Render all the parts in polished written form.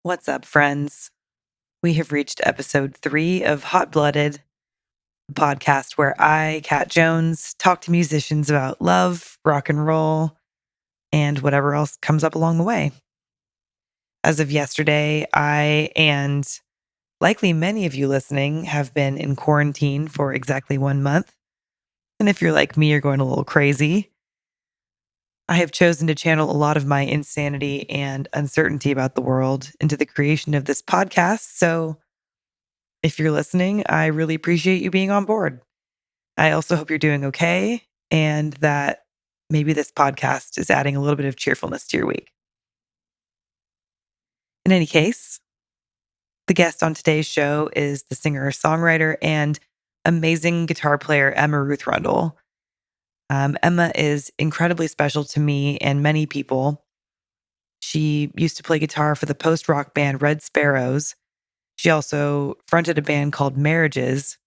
What's up, friends? We have reached episode 3 of Hot Blooded, the podcast where I, Kat Jones, talk to musicians about love, rock and roll, and whatever else comes up along the way. As of yesterday, I and likely many of you listening have been in quarantine for exactly 1 month. And if you're like me, you're going a little crazy. I have chosen to channel a lot of my insanity and uncertainty about the world into the creation of this podcast. So if you're listening, I really appreciate you being on board. I also hope you're doing okay and that maybe this podcast is adding a little bit of cheerfulness to your week. In any case, the guest on today's show is the singer, songwriter, and amazing guitar player, Ruth Rundle. Emma is incredibly special to me and many people. She used to play guitar for the post rock band Red Sparrows. She also fronted a band called Marriages.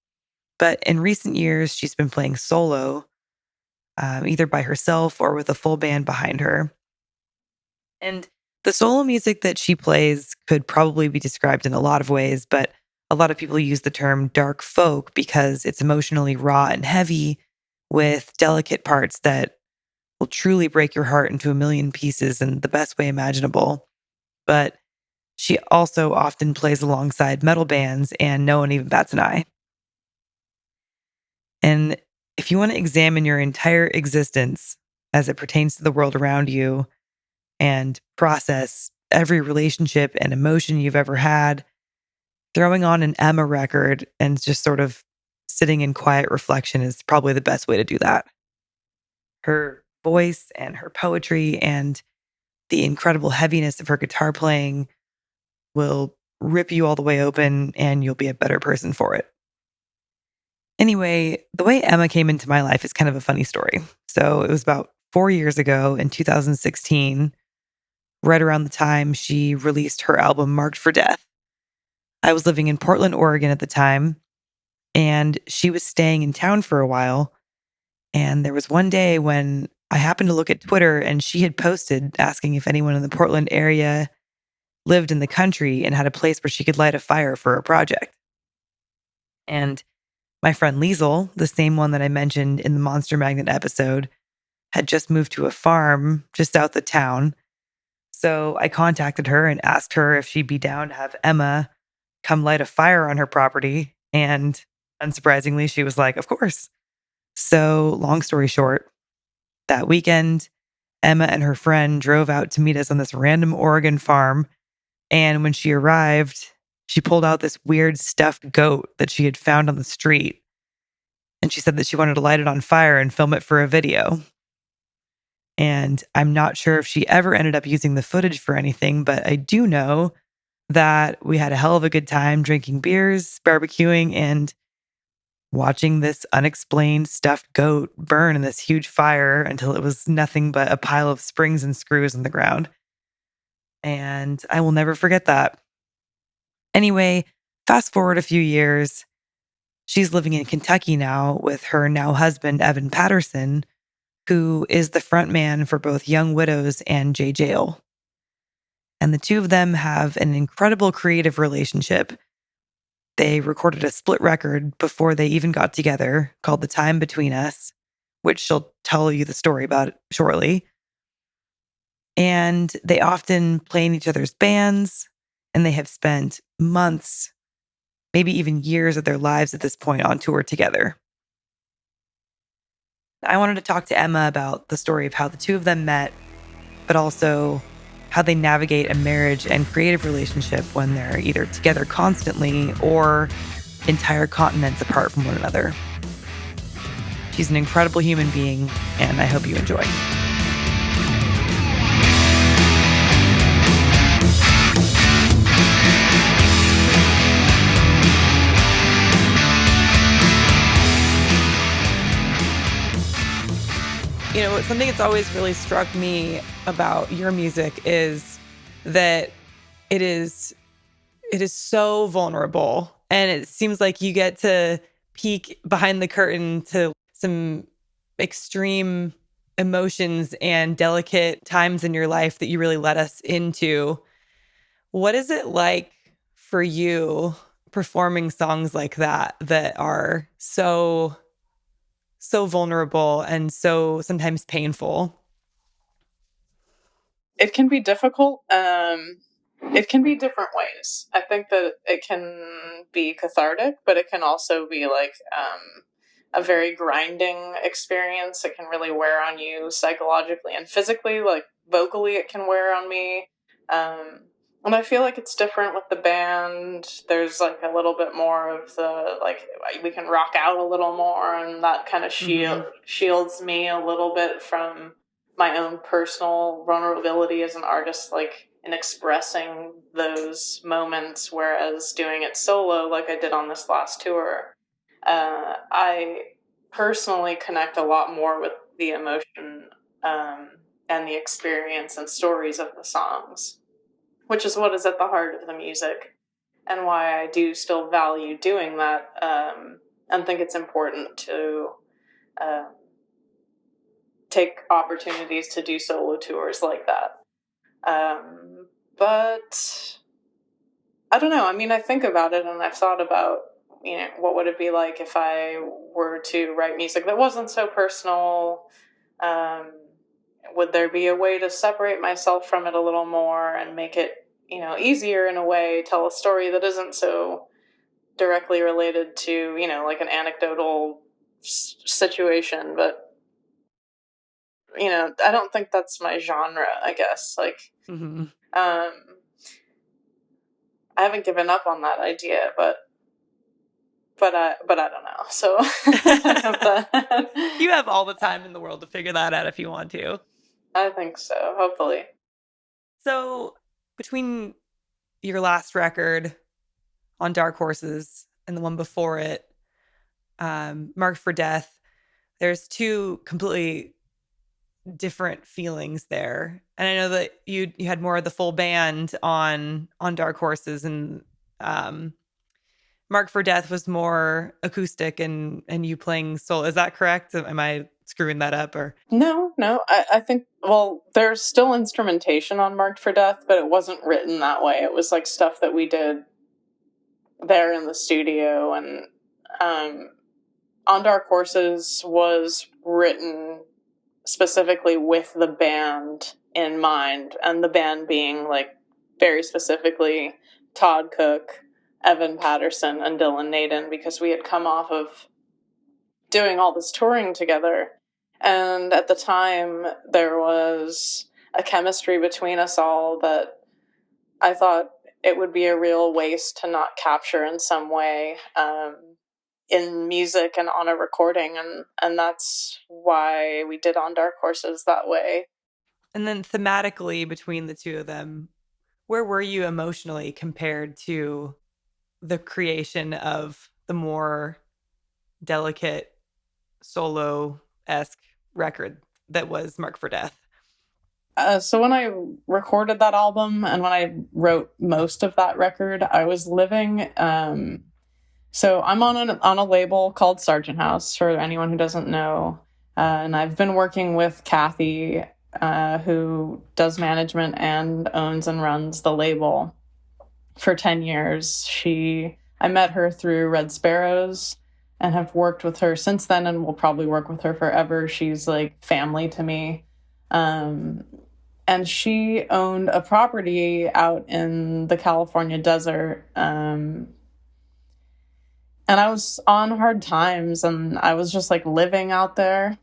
But in recent years, she's been playing solo, either by herself or with a full band behind her. And the solo music that she plays could probably be described in a lot of ways, but a lot of people use the term dark folk because it's emotionally raw and heavy with delicate parts that will truly break your heart into a million pieces in the best way imaginable. But she also often plays alongside metal bands, and no one even bats an eye. And if you want to examine your entire existence as it pertains to the world around you and process every relationship and emotion you've ever had, throwing on an Emma record and just sort of sitting in quiet reflection is probably the best way to do that. Her voice and her poetry and the incredible heaviness of her guitar playing will rip you all the way open and you'll be a better person for it. Anyway, the way Emma came into my life is kind of a funny story. So it was about 4 years ago in 2016, right around the time she released her album Marked for Death. I was living in Portland, Oregon at the time, and she was staying in town for a while. And there was one day when I happened to look at Twitter and she had posted asking if anyone in the Portland area lived in the country and had a place where she could light a fire for a project. And my friend Liesel, the same one that I mentioned in the Monster Magnet episode, had just moved to a farm just south of town. So I contacted her and asked her if she'd be down to have Emma come light a fire on her property. And unsurprisingly, she was like, of course. So long story short, that weekend, Emma and her friend drove out to meet us on this random Oregon farm. And when she arrived, she pulled out this weird stuffed goat that she had found on the street. And she said that she wanted to light it on fire and film it for a video. And I'm not sure if she ever ended up using the footage for anything, but I do know that we had a hell of a good time drinking beers, barbecuing, and watching this unexplained stuffed goat burn in this huge fire until it was nothing but a pile of springs and screws on the ground. And I will never forget that. Anyway, fast forward a few years, she's living in Kentucky now with her now husband, Evan Patterson, who is the front man for both Young Widows and Jayle. And the two of them have an incredible creative relationship. They recorded a split record before they even got together called The Time Between Us, which she'll tell you the story about shortly. And they often play in each other's bands, and they have spent months, maybe even years of their lives at this point on tour together. I wanted to talk to Emma about the story of how the two of them met, but also how they navigate a marriage and creative relationship when they're either together constantly or entire continents apart from one another. She's an incredible human being, and I hope you enjoy. You know, something that's always really struck me about your music is that it is so vulnerable, and it seems like you get to peek behind the curtain to some extreme emotions and delicate times in your life that you really let us into. What is it like for you performing songs like that are so vulnerable and so sometimes painful? It can be difficult. It can be different ways. I think that it can be cathartic, but it can also be like a very grinding experience. It can really wear on you psychologically and physically, like vocally, it can wear on me. Um, and I feel like it's different with the band. There's like a little bit more of the, like, we can rock out a little more, and that kind of shields me a little bit from my own personal vulnerability as an artist, like in expressing those moments, whereas doing it solo like I did on this last tour, I personally connect a lot more with the emotion, and the experience and stories of the songs, which is what is at the heart of the music, and why I do still value doing that, and think it's important to uh, take opportunities to do solo tours like that. But I don't know. I mean, I think about it, and I've thought about, what would it be like if I were to write music that wasn't so personal? Um, would there be a way to separate myself from it a little more and make it, easier in a way, tell a story that isn't so directly related to, like an anecdotal situation? But I don't think that's my genre, I guess. Like, Mm-hmm. I haven't given up on that idea, but I don't know. So You have all the time in the world to figure that out if you want to. I think so. Hopefully. So between your last record on Dark Horses and the one before it, Marked for Death, there's two completely different feelings there. And I know that you had more of the full band on Dark Horses, and Marked for Death was more acoustic and you playing solo. Is that correct? Am I screwing that up? Or No. I think, well, there's still instrumentation on Marked for Death, but it wasn't written that way. It was like stuff that we did there in the studio, and On Dark Horses was written specifically with the band in mind, and the band being like very specifically Todd Cook, Evan Patterson, and Dylan Naden, because we had come off of doing all this touring together, and at the time there was a chemistry between us all that I thought it would be a real waste to not capture in some way, in music and on a recording, and that's why we did On Dark Horses that way. and then thematically between the two of them, where were you emotionally compared to the creation of the more delicate solo-esque record that was Marked for Death? So when I recorded that album and when I wrote most of that record, I was living. So I'm on a label called Sargent House, for anyone who doesn't know, and I've been working with Kathy, who does management and owns and runs the label, for 10 years. I met her through Red Sparrows and have worked with her since then, and will probably work with her forever. She's like family to me. And she owned a property out in the California desert. And I was on hard times, and I was just like living out there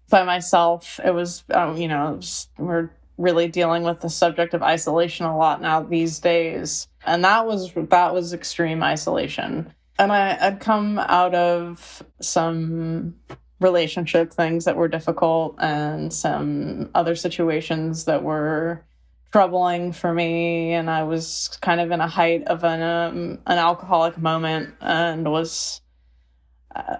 by myself. It was, we're really dealing with the subject of isolation a lot now these days. And that was extreme isolation. And I'd come out of some relationship things that were difficult, and some other situations that were troubling for me, and I was kind of in a height of an alcoholic moment, and was I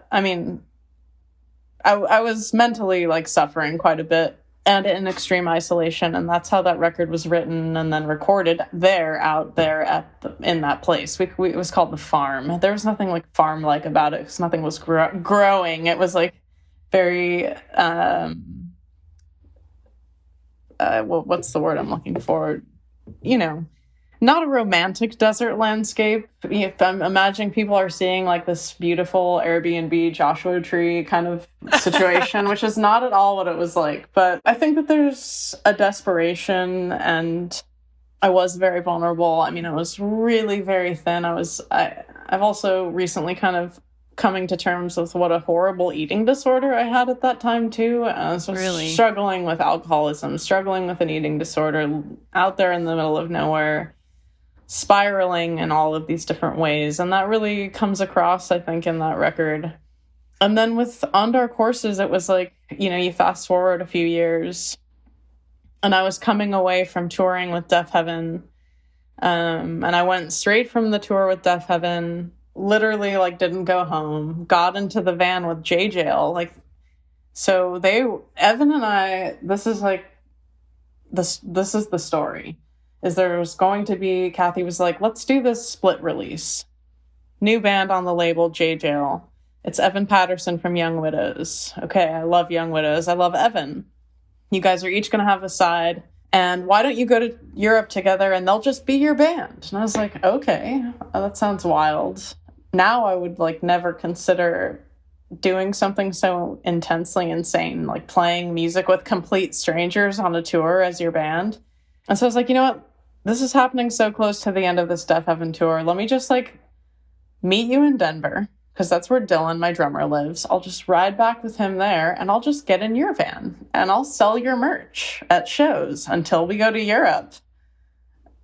was mentally like suffering quite a bit and in extreme isolation, and that's how that record was written and then recorded out there in that place. It was called The Farm. There was nothing like farm like about it, because nothing was growing. It was like very what's the word I'm looking for? not a romantic desert landscape. If I'm imagining people are seeing like this beautiful Airbnb Joshua Tree kind of situation, which is not at all what it was like. But I think that there's a desperation, and I was very vulnerable. I mean, I was really very thin. I've also recently kind of coming to terms with what a horrible eating disorder I had at that time too. So Really? struggling with alcoholism, struggling with an eating disorder, out there in the middle of nowhere, spiraling in all of these different ways. And that really comes across, I think, in that record. And then with On Dark Horses, it was like, you fast forward a few years, and I was coming away from touring with Deaf Heaven. And I went straight from the tour with Deaf Heaven, literally like didn't go home, got into the van with Jayle. Like, so Evan and I, this is the story, is there was going to be, Kathy was like, let's do this split release. New band on the label, Jayle. It's Evan Patterson from Young Widows. Okay, I love Young Widows. I love Evan. You guys are each going to have a side. And why don't you go to Europe together and they'll just be your band? And I was like, okay, that sounds wild. Now I would like never consider doing something so intensely insane, like playing music with complete strangers on a tour as your band. And so I was like, you know what? This is happening so close to the end of this Deaf Heaven tour. Let me just like meet you in Denver, because that's where Dylan, my drummer, lives. I'll just ride back with him there, and I'll just get in your van, and I'll sell your merch at shows until we go to Europe.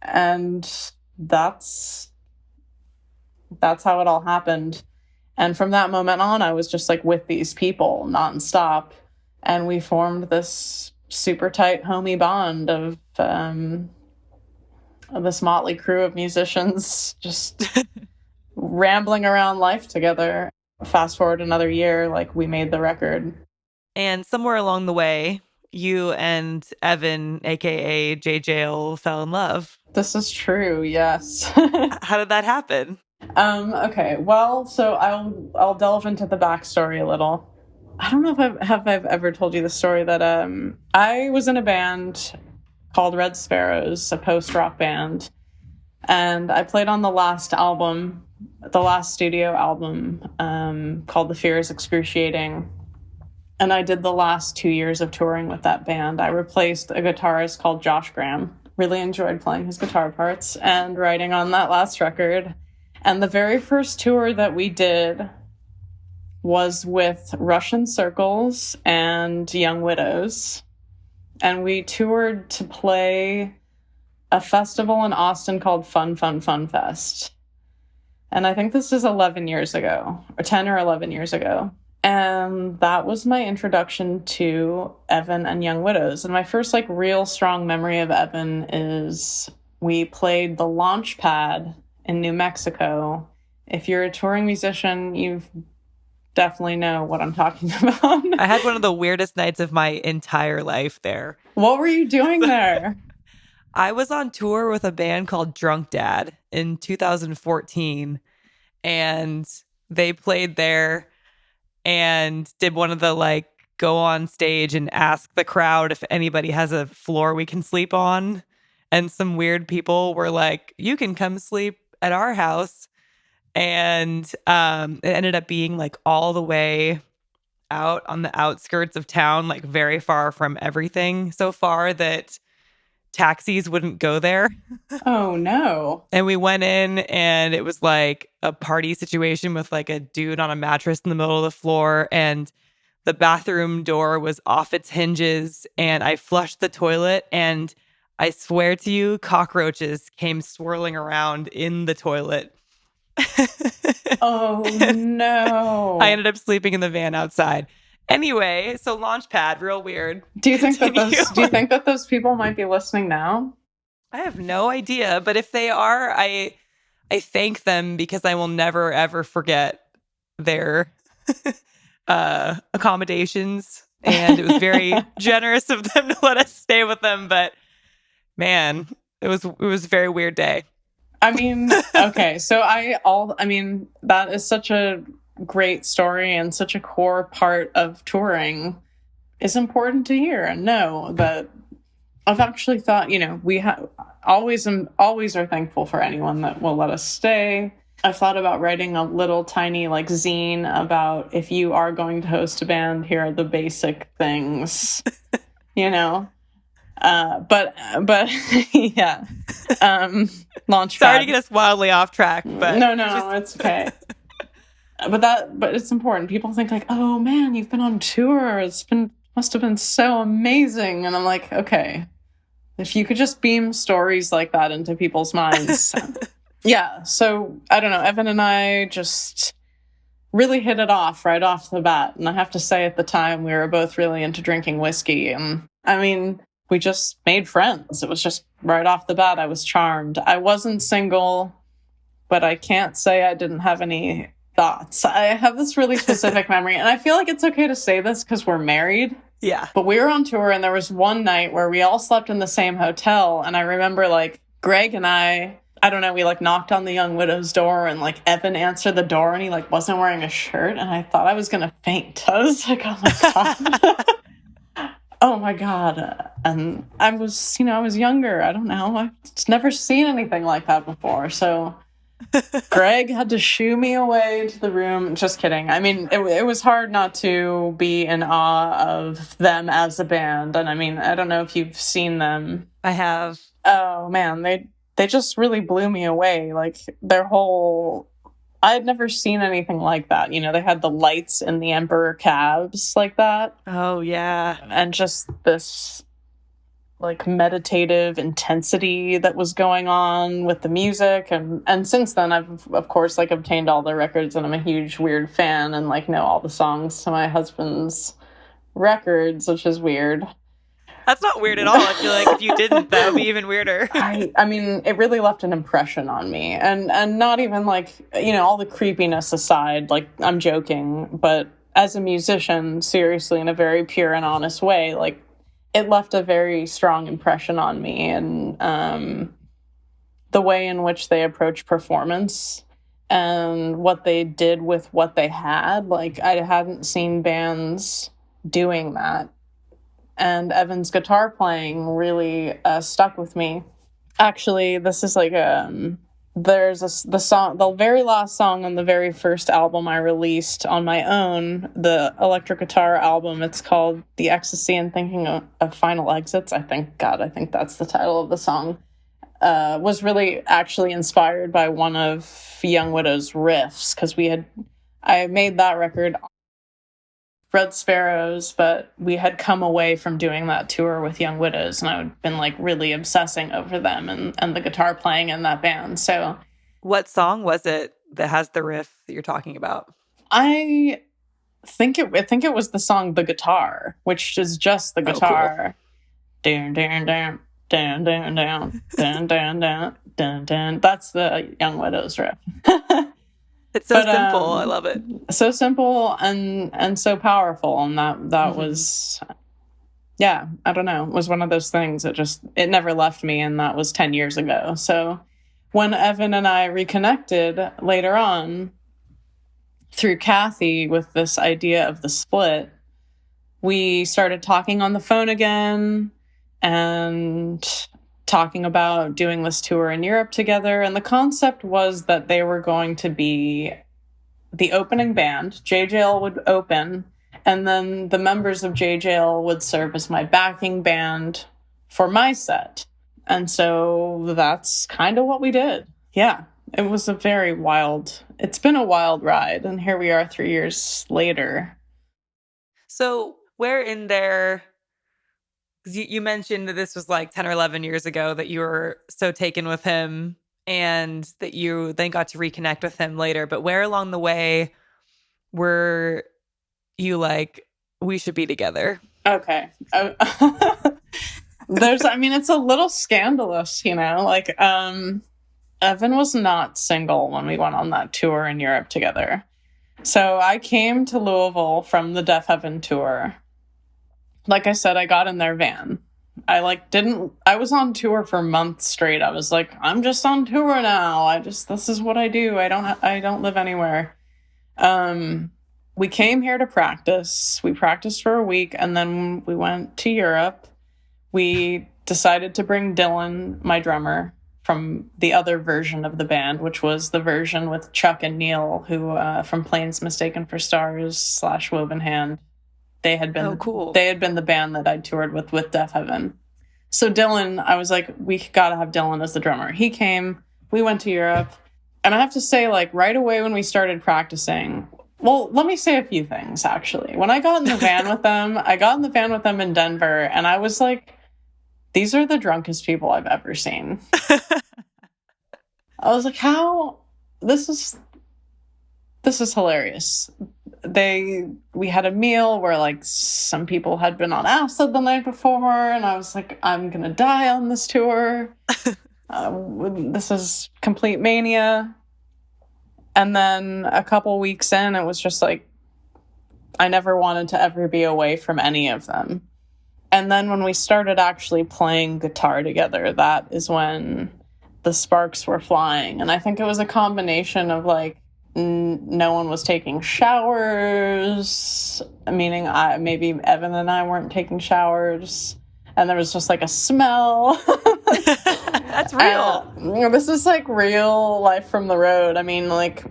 And that's how it all happened. And from that moment on, I was just like with these people nonstop, and we formed this super tight homie bond of this motley crew of musicians just rambling around life together. Fast forward another year, like we made the record. And somewhere along the way, you and Evan, aka Jayle, fell in love. This is true, yes. How did that happen? Okay, well, so I'll delve into the backstory a little. I don't know if I've ever told you the story that I was in a band called Red Sparrows, a post-rock band, and I played on the last studio album, called The Fear is Excruciating. And I did the last 2 years of touring with that band. I replaced a guitarist called Josh Graham. Really enjoyed playing his guitar parts and writing on that last record. And the very first tour that we did was with Russian Circles and Young Widows. And we toured to play a festival in Austin called Fun Fun Fun Fest. And I think this is 11 years ago, or 10 or 11 years ago. And that was my introduction to Evan and Young Widows. And my first like real strong memory of Evan is we played the launch pad in New Mexico. If you're a touring musician, you definitely know what I'm talking about. I had one of the weirdest nights of my entire life there. What were you doing there? I was on tour with a band called Drunk Dad in 2014, and they played there and did one of the like go on stage and ask the crowd if anybody has a floor we can sleep on. And some weird people were like, you can come sleep at our house. And it ended up being like all the way out on the outskirts of town, like very far from everything, so far that taxis wouldn't go there. Oh, no. And we went in and it was like a party situation with like a dude on a mattress in the middle of the floor, and the bathroom door was off its hinges, and I flushed the toilet, and I swear to you, cockroaches came swirling around in the toilet. Oh, no. I ended up sleeping in the van outside. Anyway, so Launchpad, real weird. Do you think that those people might be listening now? I have no idea, but if they are, I thank them, because I will never ever forget their accommodations, and it was very generous of them to let us stay with them. But man, it was a very weird day. I mean, okay, so that is such a great story and such a core part of touring. It's important to hear and know that I've actually thought, we always are thankful for anyone that will let us stay. I've thought about writing a little tiny like zine about, if you are going to host a band, here are the basic things, but yeah. Launchpad. Sorry to get us wildly off track, but no, it's okay. But it's important. People think like, oh man, you've been on tour. Must have been so amazing. And I'm like, okay, if you could just beam stories like that into people's minds. Yeah. So I don't know. Evan and I just really hit it off right off the bat. And I have to say, at the time, we were both really into drinking whiskey. And I mean, we just made friends. It was just right off the bat. I was charmed. I wasn't single, but I can't say I didn't have any thoughts. I have this really specific memory, and I feel like it's okay to say this because we're married. Yeah. But we were on tour, and there was one night where we all slept in the same hotel. And I remember like Greg and I don't know, we like knocked on the Young Widow's door, and like Evan answered the door, and he like wasn't wearing a shirt. And I thought I was going to faint. I was like, oh my God. Oh my God. And I was younger. I don't know. I've never seen anything like that before. So Greg had to shoo me away to the room. Just kidding. I mean, it was hard not to be in awe of them as a band. And I mean, I don't know if you've seen them. I have. Oh man, they just really blew me away. Like I had never seen anything like that. They had the lights in the Emperor cabs like that. Oh yeah. And just this like meditative intensity that was going on with the music. And since then I've of course like obtained all the records, and I'm a huge Weird fan, and like know all the songs to my husband's records, which is weird. That's not weird at all. I feel like if you didn't, that would be even weirder. I mean, it really left an impression on me, and not even like, all the creepiness aside, like I'm joking, but as a musician, seriously, in a very pure and honest way, like it left a very strong impression on me. And the way in which they approach performance and what they did with what they had, like I hadn't seen bands doing that. And Evan's guitar playing really stuck with me. Actually, this is like the very last song on the very first album I released on my own, the electric guitar album. It's called The Ecstasy and Thinking of Final Exits. I think that's the title of the song. Was really actually inspired by one of Young Widow's riffs, because I made that record Red Sparrows, but we had come away from doing that tour with Young Widows, and I'd been like really obsessing over them and the guitar playing in that band. So what song was it that has the riff that you're talking about? I think it was the song The Guitar, which is just the guitar. Down, down, down, down, down, down, down, down, down, down, down. That's the Young Widows riff. It's so simple. I love it. So simple and so powerful. And that was, yeah, I don't know. It was one of those things it never left me. And that was 10 years ago. So when Evan and I reconnected later on through Kathy with this idea of the split, we started talking on the phone again and talking about doing this tour in Europe together. And the concept was that they were going to be the opening band. Jayle would open, and then the members of Jayle would serve as my backing band for my set. And so that's kind of what we did. Yeah, it was it's been a wild ride. And here we are 3 years later. So where in there... You mentioned that this was like 10 or 11 years ago that you were so taken with him and that you then got to reconnect with him later. But where along the way were you like, we should be together? Okay. It's a little scandalous, like, Evan was not single when we went on that tour in Europe together. So I came to Louisville from the Deaf Heaven tour. Like I said, I got in their van. I was on tour for months straight. I was like, I'm just on tour now. This is what I do. I don't live anywhere. We came here to practice. We practiced for a week, and then we went to Europe. We decided to bring Dylan, my drummer, from the other version of the band, which was the version with Chuck and Neil, who from Planes Mistaken for Stars / Woven Hand. They had been They had been the band that I toured with Deaf Heaven. So Dylan, I was like, we gotta have Dylan as the drummer. He came, we went to Europe, and I have to say, like, right away when we started practicing, well, let me say a few things, actually. When I got in the van with them, in Denver, and I was like, these are the drunkest people I've ever seen. I was like, how? This is hilarious. We had a meal where, like, some people had been on acid the night before, and I was like, I'm gonna die on this tour. This is complete mania. And then a couple weeks in, it was just like, I never wanted to ever be away from any of them. And then when we started actually playing guitar together, that is when the sparks were flying. And I think it was a combination of, like, no one was taking showers, meaning maybe Evan and I weren't taking showers, and there was just, like, a smell. That's real. This is, like, real life from the road. I mean, like,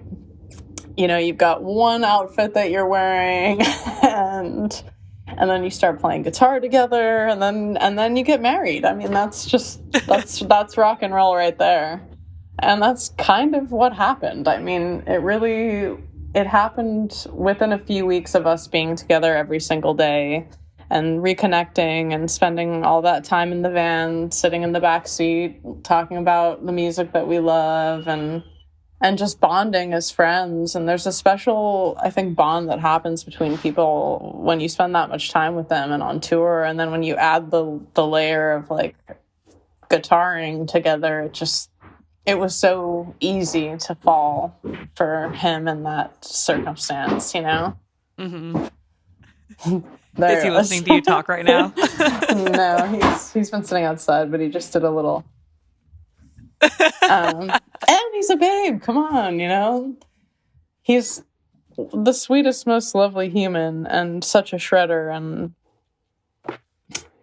you know, you've got one outfit that you're wearing, and then you start playing guitar together, and then you get married. I mean, that's rock and roll right there. And that's kind of what happened. I mean, it happened within a few weeks of us being together every single day and reconnecting and spending all that time in the van, sitting in the back seat, talking about the music that we love and just bonding as friends. And there's a special, I think, bond that happens between people when you spend that much time with them and on tour. And then when you add the layer of, like, guitaring together, it was so easy to fall for him in that circumstance, you know? Mm-hmm. Is he listening to you talk right now? No, he's been sitting outside, but he just did a little... and he's a babe, come on, you know? He's the sweetest, most lovely human and such a shredder, and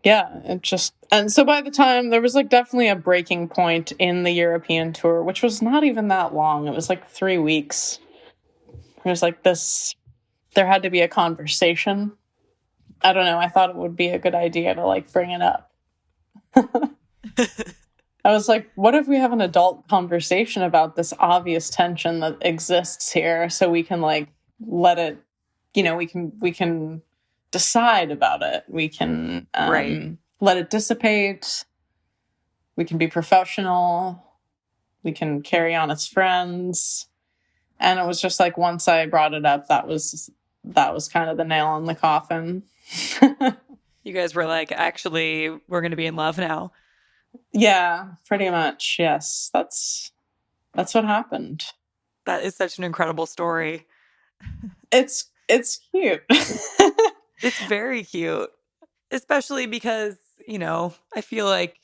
yeah, and so by the time there was, like, definitely a breaking point in the European tour, which was not even that long. It was like 3 weeks. It was like there had to be a conversation. I don't know. I thought it would be a good idea to, like, bring it up. I was like, what if we have an adult conversation about this obvious tension that exists here, so we can, like, let it, you know, we can decide about it. We can let it dissipate. We can be professional. We can carry on as friends. And it was just like, once I brought it up, that was kind of the nail in the coffin. You guys were like, actually, we're going to be in love now. Yeah, pretty much. Yes. That's what happened. That is such an incredible story. It's cute. It's very cute, especially because, you know, I feel like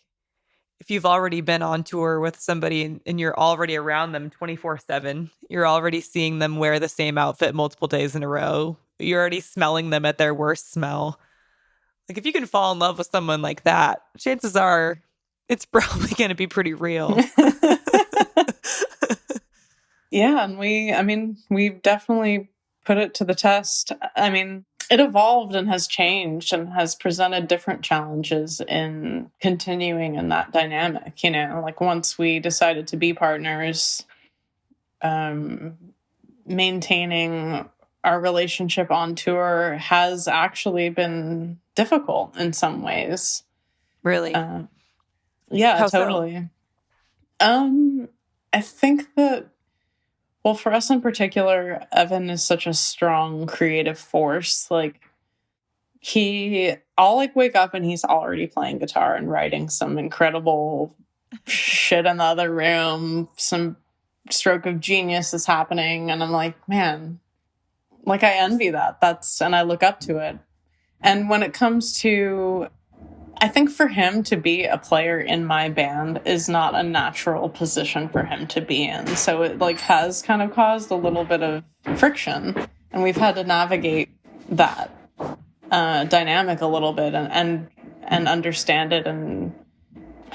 if you've already been on tour with somebody and you're already around them 24/7, you're already seeing them wear the same outfit multiple days in a row. You're already smelling them at their worst smell. Like, if you can fall in love with someone like that, chances are it's probably going to be pretty real. Yeah, and we definitely put it to the test. I mean, it evolved and has changed and has presented different challenges in continuing in that dynamic, you know? Like, once we decided to be partners, maintaining our relationship on tour has actually been difficult in some ways. Really? Yeah, How totally. So? I think that, well, for us in particular, Evan is such a strong creative force. Like, I'll, like, wake up and he's already playing guitar and writing some incredible shit in the other room. Some stroke of genius is happening. And I'm like, man, like, I envy that. And I look up to it. And when it comes to, I think for him to be a player in my band is not a natural position for him to be in. So it, like, has kind of caused a little bit of friction, and we've had to navigate that dynamic a little bit and understand it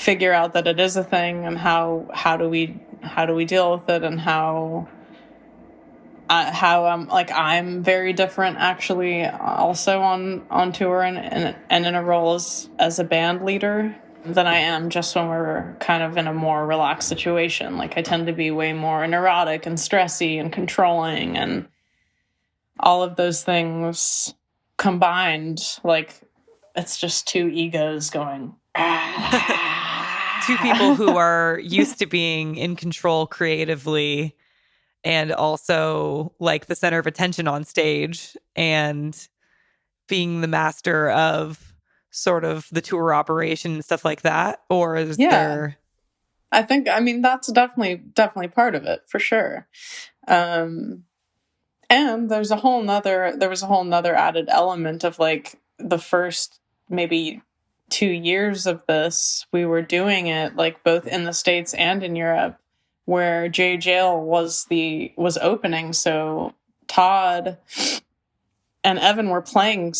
figure out that it is a thing, and how do we deal with it, and how I'm very different actually also on tour and in a role as a band leader than I am just when we're kind of in a more relaxed situation. Like, I tend to be way more neurotic and stressy and controlling, and all of those things combined, like, it's just two egos going. Two people who are used to being in control creatively and also like the center of attention on stage and being the master of sort of the tour operation and stuff like that? Or is there... I mean, that's definitely part of it, for sure. And there was a whole nother added element of, like, the first maybe 2 years of this, we were doing it like both in the States and in Europe, where Jayle was opening. So Todd and Evan were playing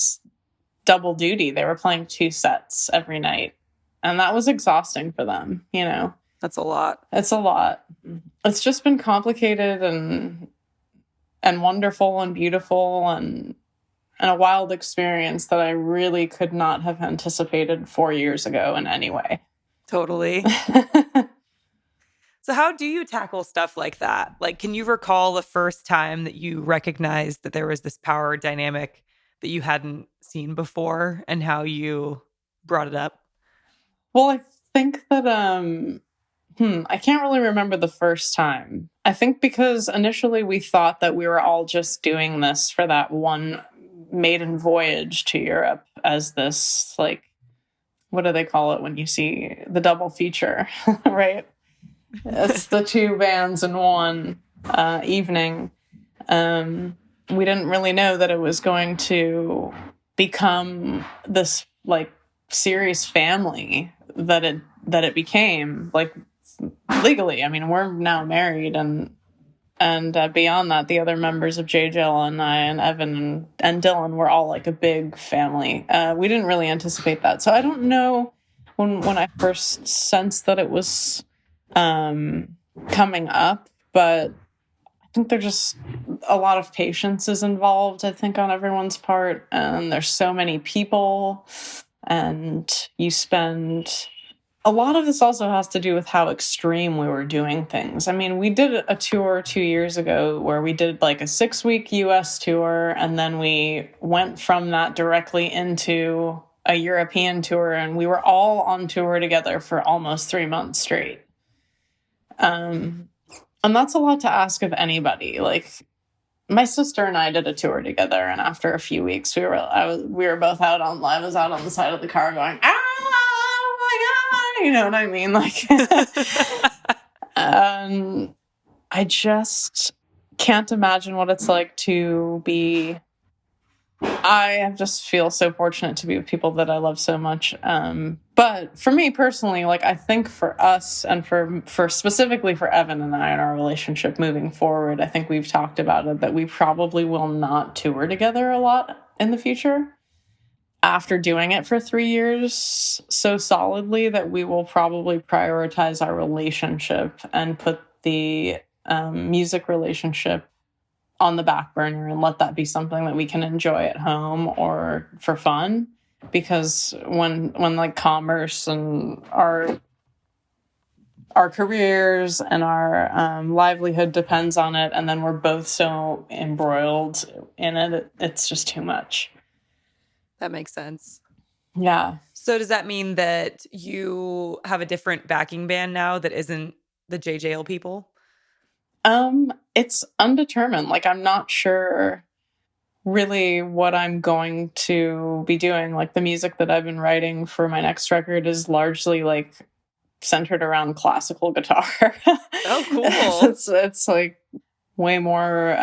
double duty. They were playing 2 sets every night. And that was exhausting for them, you know. That's a lot. It's a lot. It's just been complicated and wonderful and beautiful and a wild experience that I really could not have anticipated 4 years ago in any way. Totally. So how do you tackle stuff like that? Like, can you recall the first time that you recognized that there was this power dynamic that you hadn't seen before and how you brought it up? Well, I think that I can't really remember the first time. I think because initially we thought that we were all just doing this for that one maiden voyage to Europe as this, like, what do they call it when you see the double feature, right? It's the 2 bands in one evening. We didn't really know that it was going to become this, like, serious family that it became, like, legally. I mean, we're now married, and beyond that, the other members of Jayle and I and Evan and Dylan were all like a big family. We didn't really anticipate that. So I don't know when I first sensed that it was coming up, but I think there's just a lot of patience is involved, I think, on everyone's part. And there's so many people, and you spend... A lot of this also has to do with how extreme we were doing things. I mean, we did a tour 2 years ago where we did like a 6-week US tour, and then we went from that directly into a European tour, and we were all on tour together for almost 3 months straight. And that's a lot to ask of anybody. Like, my sister and I did a tour together, and after a few weeks, we were both out on... I was out on the side of the car going, oh my God, you know what I mean? Like, I just can't imagine what it's like to be... I just feel so fortunate to be with people that I love so much. But for me personally, like, I think for us and for specifically for Evan and I and our relationship moving forward, I think we've talked about it, that we probably will not tour together a lot in the future. After doing it for 3 years so solidly, that we will probably prioritize our relationship and put the music relationship on the back burner and let that be something that we can enjoy at home or for fun. Because when like commerce and our careers and our livelihood depends on it, and then we're both so embroiled in it, it's just too much. That makes sense. Yeah. So does that mean that you have a different backing band now that isn't the Jayle people? It's undetermined. Like, I'm not sure really what I'm going to be doing. Like, the music that I've been writing for my next record is largely like centered around classical guitar. Oh, cool. It's like way more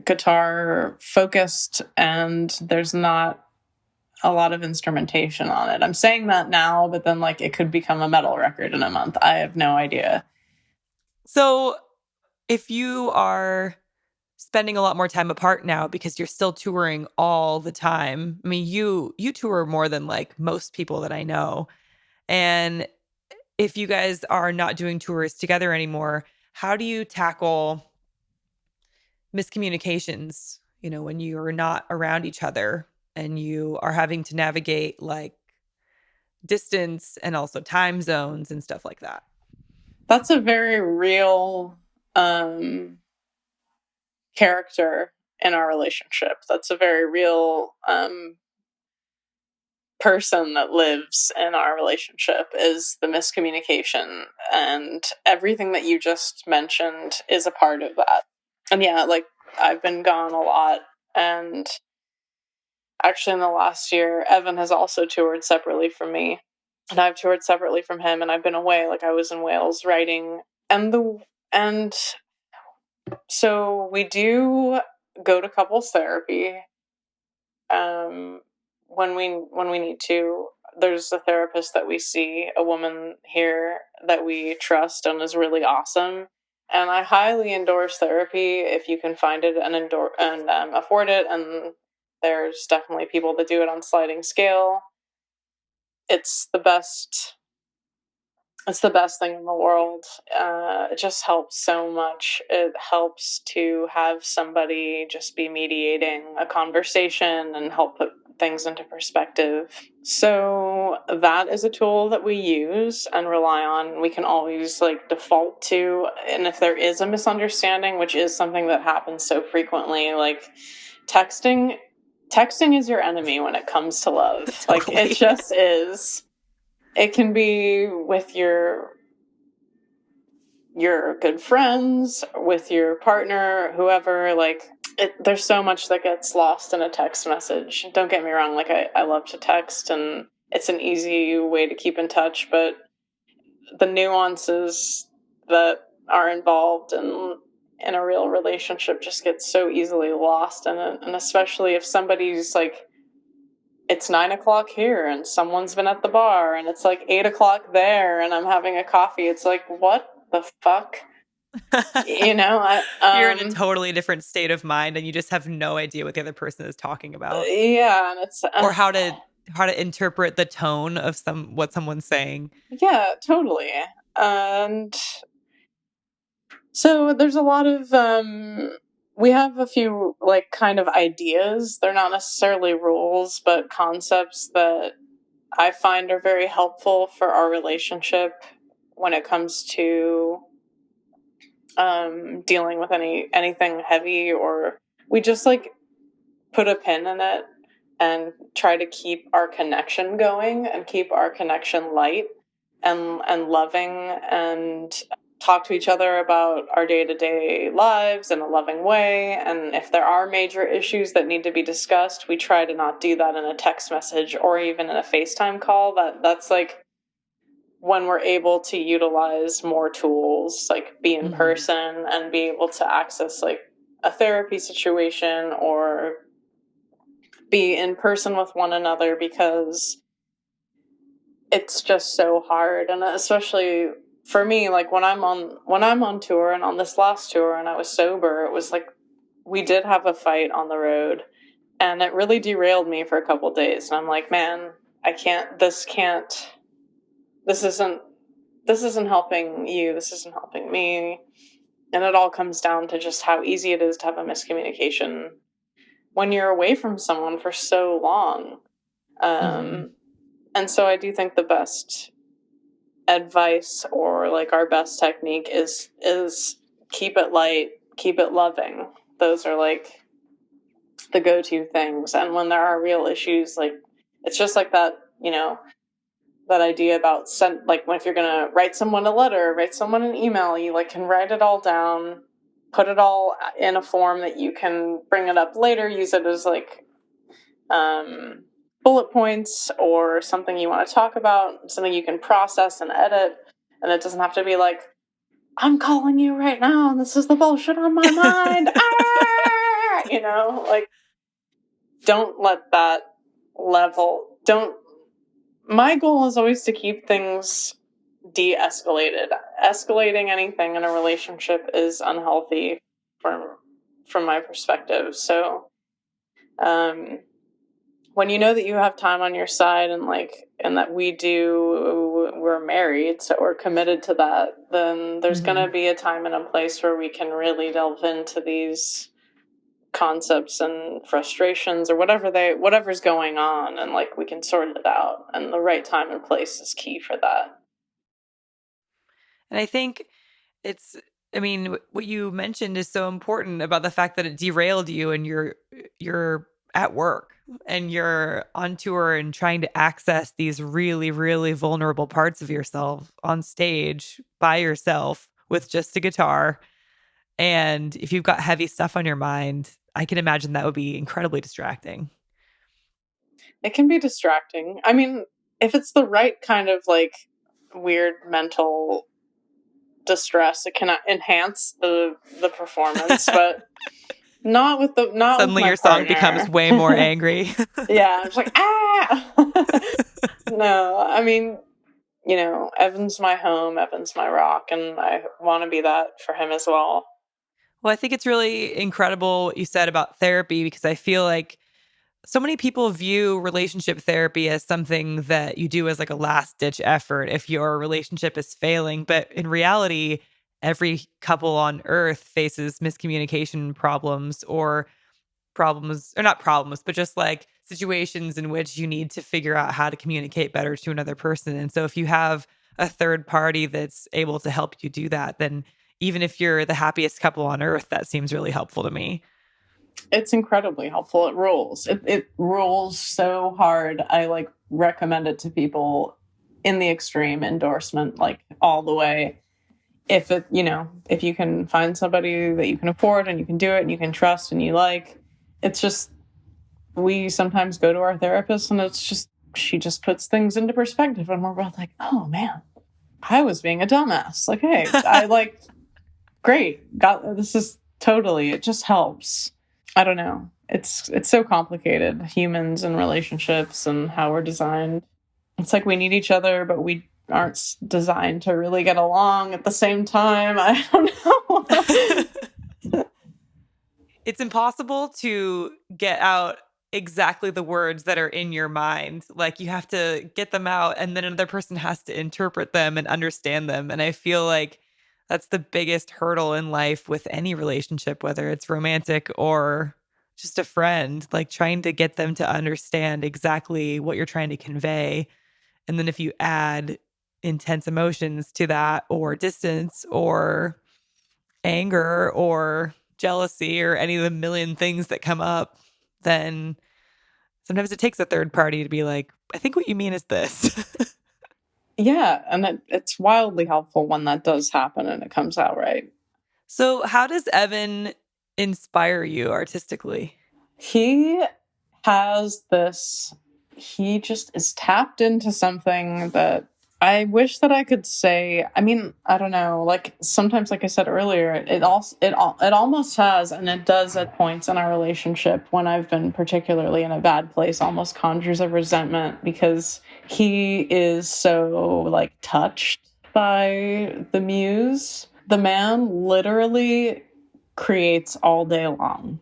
guitar focused, and there's not a lot of instrumentation on it. I'm saying that now, but then, like, it could become a metal record in a month. I have no idea. So if you are spending a lot more time apart now because you're still touring all the time, I mean, you tour more than like most people that I know. And if you guys are not doing tours together anymore, how do you tackle miscommunications, when you're not around each other and you are having to navigate like distance and also time zones and stuff like that? That's a very real character in our relationship. That's a very real person that lives in our relationship, is the miscommunication, and everything that you just mentioned is a part of that. And yeah, like, I've been gone a lot, and actually in the last year Evan has also toured separately from me, and I've toured separately from him, and I've been away. Like, I was in Wales writing, and so we do go to couples therapy when we need to. There's a therapist that we see, a woman here that we trust and is really awesome. And I highly endorse therapy if you can find it and afford it. And there's definitely people that do it on sliding scale. It's the best. It's the best thing in the world. It just helps so much. It helps to have somebody just be mediating a conversation and help put things into perspective. So that is a tool that we use and rely on. We can always like default to, and if there is a misunderstanding, which is something that happens so frequently, like texting is your enemy when it comes to love. Totally. Like, it just is. It can be with your good friends, with your partner, whoever. Like, there's so much that gets lost in a text message. Don't get me wrong, like, I love to text, and it's an easy way to keep in touch, but the nuances that are involved in a real relationship just get so easily lost in it. And especially if somebody's like, it's 9:00 here and someone's been at the bar and it's like 8:00 there and I'm having a coffee. It's like, what the fuck? You're in a totally different state of mind and you just have no idea what the other person is talking about. Yeah. And it's, or how to interpret the tone of what someone's saying. Yeah, totally. And so there's a lot of, we have a few like kind of ideas. They're not necessarily rules, but concepts that I find are very helpful for our relationship when it comes to dealing with anything heavy, or we just like put a pin in it and try to keep our connection going and keep our connection light and loving, and talk to each other about our day-to-day lives in a loving way. And if there are major issues that need to be discussed, we try to not do that in a text message or even in a FaceTime call. That's like when we're able to utilize more tools, like be in person and be able to access like a therapy situation or be in person with one another, because it's just so hard. And especially for me, like when I'm on tour, and on this last tour and I was sober, it was like we did have a fight on the road and it really derailed me for a couple days. And I'm like, man, this isn't helping you, this isn't helping me. And it all comes down to just how easy it is to have a miscommunication when you're away from someone for so long. And so I do think the best advice, or like our best technique, is keep it light, keep it loving. Those are like the go-to things. And when there are real issues, like, it's just like that, that idea about like if you're gonna write someone a letter, write someone an email, you like can write it all down, put it all in a form that you can bring it up later, use it as like bullet points or something you want to talk about, something you can process and edit. And it doesn't have to be like, I'm calling you right now and this is the bullshit on my mind. Like, don't let that level, my goal is always to keep things de-escalated. Escalating anything in a relationship is unhealthy from my perspective. So, when you know that you have time on your side and that we're married, so we're committed to that, then there's going to be a time and a place where we can really delve into these concepts and frustrations or whatever's going on, and we can sort it out, and the right time and place is key for that. And I think what you mentioned is so important about the fact that it derailed you, and you're at work and you're on tour and trying to access these really, really vulnerable parts of yourself on stage by yourself with just a guitar. And if you've got heavy stuff on your mind, I can imagine that would be incredibly distracting. It can be distracting. I mean, if it's the right kind of weird mental distress, it can enhance the performance, but not with Suddenly your song becomes way more angry. Yeah, I'm just like, No, I mean, Evan's my home, Evan's my rock, and I want to be that for him as well. Well, I think it's really incredible what you said about therapy, because I feel like so many people view relationship therapy as something that you do as a last ditch effort if your relationship is failing. But in reality, every couple on earth faces miscommunication problems, or not problems, but just situations in which you need to figure out how to communicate better to another person. And so if you have a third party that's able to help you do that, then even if you're the happiest couple on earth, that seems really helpful to me. It's incredibly helpful. It rules. It rules so hard. I recommend it to people in the extreme, endorsement, all the way. If if you can find somebody that you can afford and you can do it and you can trust and you it's just, we sometimes go to our therapist and she just puts things into perspective, and we're both like, oh man, I was being a dumbass. Hey, I great. This is totally, it just helps. I don't know. It's so complicated, humans and relationships and how we're designed. It's we need each other, but we aren't designed to really get along at the same time. I don't know. It's impossible to get out exactly the words that are in your mind. You have to get them out, and then another person has to interpret them and understand them. And I feel like that's the biggest hurdle in life with any relationship, whether it's romantic or just a friend, trying to get them to understand exactly what you're trying to convey. And then if you add intense emotions to that, or distance, or anger, or jealousy, or any of the million things that come up, then sometimes it takes a third party to be like, I think what you mean is this. Yeah, and it's wildly helpful when that does happen and it comes out right. So how does Evan inspire you artistically? He just is tapped into something that I wish that I could say. I mean, I don't know. Sometimes, like I said earlier, it almost has, and it does at points in our relationship when I've been particularly in a bad place, almost conjures a resentment, because he is so touched by the muse. The man literally creates all day long.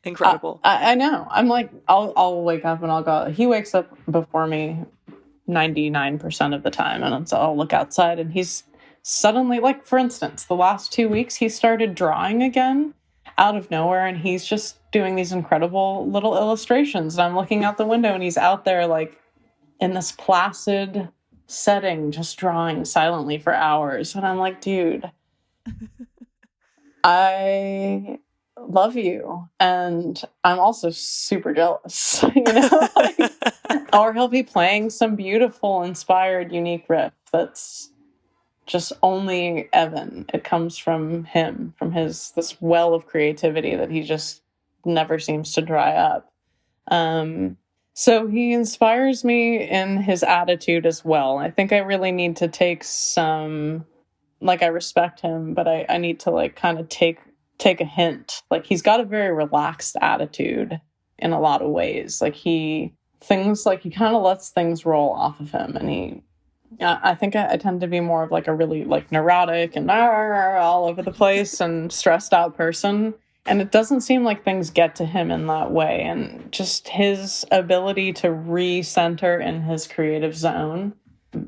Incredible. I know. I'm I'll wake up and I'll go. He wakes up before me 99% of the time, and I'll look outside, and he's suddenly, for instance, the last 2 weeks, he started drawing again out of nowhere, and he's just doing these incredible little illustrations. And I'm looking out the window, and he's out there in this placid setting, just drawing silently for hours. And I'm like, dude, I love you, and I'm also super jealous. Or he'll be playing some beautiful, inspired, unique riff that's just only Evan. It comes from him, from this well of creativity that he just never seems to dry up. So he inspires me in his attitude as well. I think I really need to take some, I respect him, but I need to kind of take a hint. He's got a very relaxed attitude in a lot of ways. He kind of lets things roll off of him, and I think I tend to be more of a really neurotic and all over the place and stressed out person. And it doesn't seem like things get to him in that way. And just his ability to recenter in his creative zone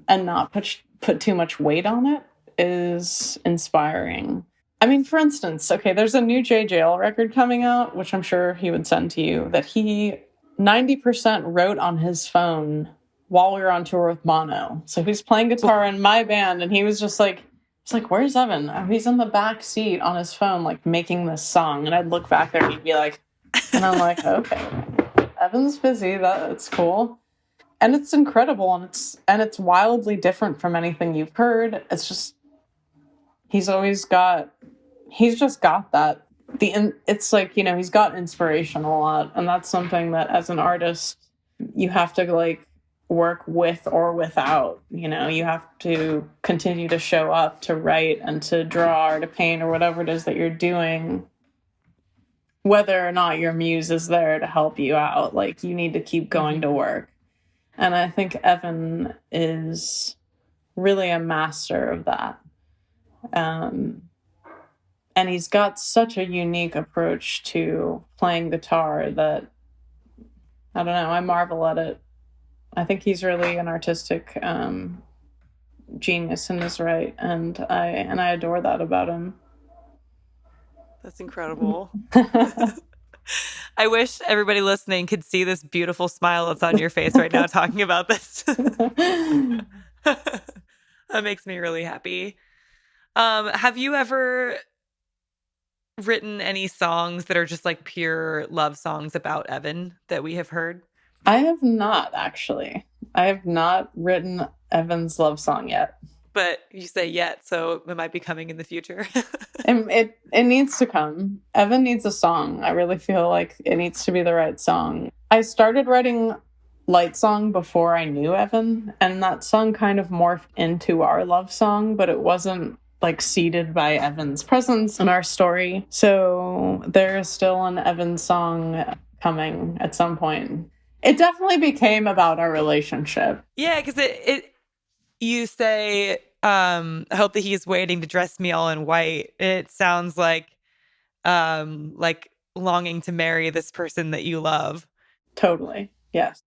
and not put too much weight on it is inspiring. I mean, for instance, okay, there's a new Jayle record coming out, which I'm sure he would send to you, that he 90% wrote on his phone while we were on tour with Mono. So he's playing guitar in my band, and he was just like, it's like, where's Evan? Oh, he's in the back seat on his phone, like making this song. And I'd look back there and he'd be like, and I'm like, okay, Evan's busy. That's cool. And it's incredible. And it's wildly different from anything you've heard. It's just, he's just got that. It's like, you know, he's got inspiration a lot. And that's something that as an artist, you have to like work with or without. You know, you have to continue to show up, to write and to draw or to paint or whatever it is that you're doing, whether or not your muse is there to help you out. Like, you need to keep going to work. And I think Evan is really a master of that. And he's got such a unique approach to playing guitar that, I don't know, I marvel at it. I think he's really an artistic genius in his right, and I adore that about him. That's incredible. I wish everybody listening could see this beautiful smile that's on your face right now talking about this. That makes me really happy. Have you ever written any songs that are just like pure love songs about Evan that we have heard? I have not, actually. I have not written Evan's love song yet. But you say yet, so it might be coming in the future. It needs to come. Evan needs a song. I really feel like it needs to be the right song. I started writing Light Song before I knew Evan, and that song kind of morphed into our love song, but it wasn't like seeded by Evan's presence in our story. So there's still an Evan song coming at some point. It definitely became about our relationship. Yeah, because you say, I hope that he's waiting to dress me all in white. It sounds like longing to marry this person that you love. Totally. Yes.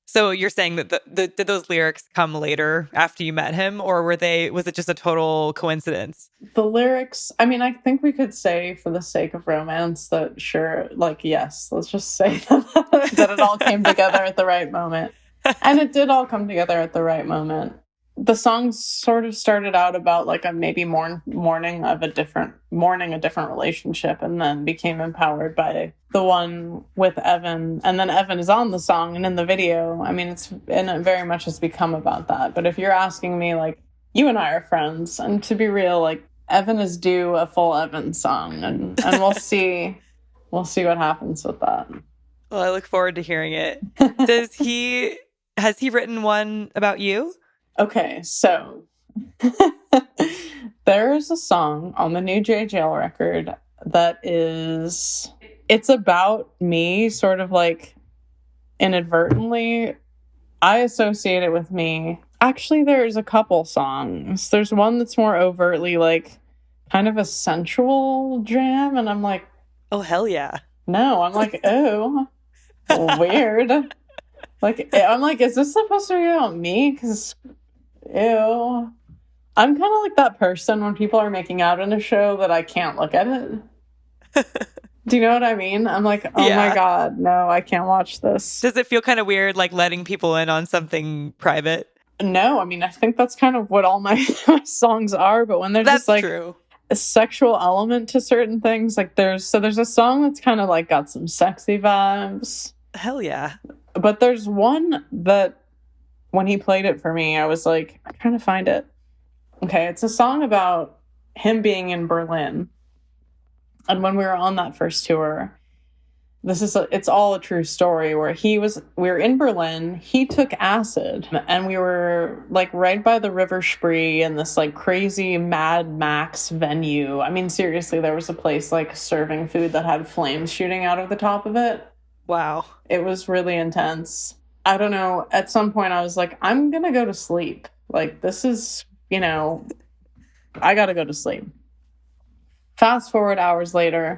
So you're saying that did those lyrics come later after you met him, or was it just a total coincidence? The lyrics, I mean, I think we could say for the sake of romance that sure, like, yes, let's just say that it all came together at the right moment. And it did all come together at the right moment. The song sort of started out about like a maybe mourning a different relationship, and then became empowered by the one with Evan. And then Evan is on the song and in the video. I mean, it very much has become about that. But if you're asking me, like, you and I are friends, and to be real, like, Evan is due a full Evan song, and we'll see what happens with that. Well, I look forward to hearing it. Has he written one about you? Okay, so there's a song on the new Jayle record that it's about me, sort of like inadvertently. I associate it with me. Actually, there's a couple songs. There's one that's more overtly like kind of a sensual jam, and I'm like, oh, hell yeah. No, I'm like, oh, weird. Like, I'm like, is this supposed to be about me? Because, ew. I'm kind of like that person when people are making out in a show that I can't look at it. Do you know what I mean? I'm like, oh yeah. My God, no, I can't watch this. Does it feel kind of weird, like letting people in on something private? No, I mean, I think that's kind of what all my songs are. But when there's just like true. A sexual element to certain things, like there's a song that's kind of like got some sexy vibes. Hell yeah. But there's one that when he played it for me, I was like, I'm trying to find it. Okay, it's a song about him being in Berlin. And when we were on that first tour, it's all a true story where we were in Berlin, he took acid, and we were like right by the River Spree in this like crazy Mad Max venue. I mean, seriously, there was a place like serving food that had flames shooting out of the top of it. Wow. It was really intense. I don't know. At some point I was like, I'm going to go to sleep. Like, this is, I got to go to sleep. Fast forward hours later,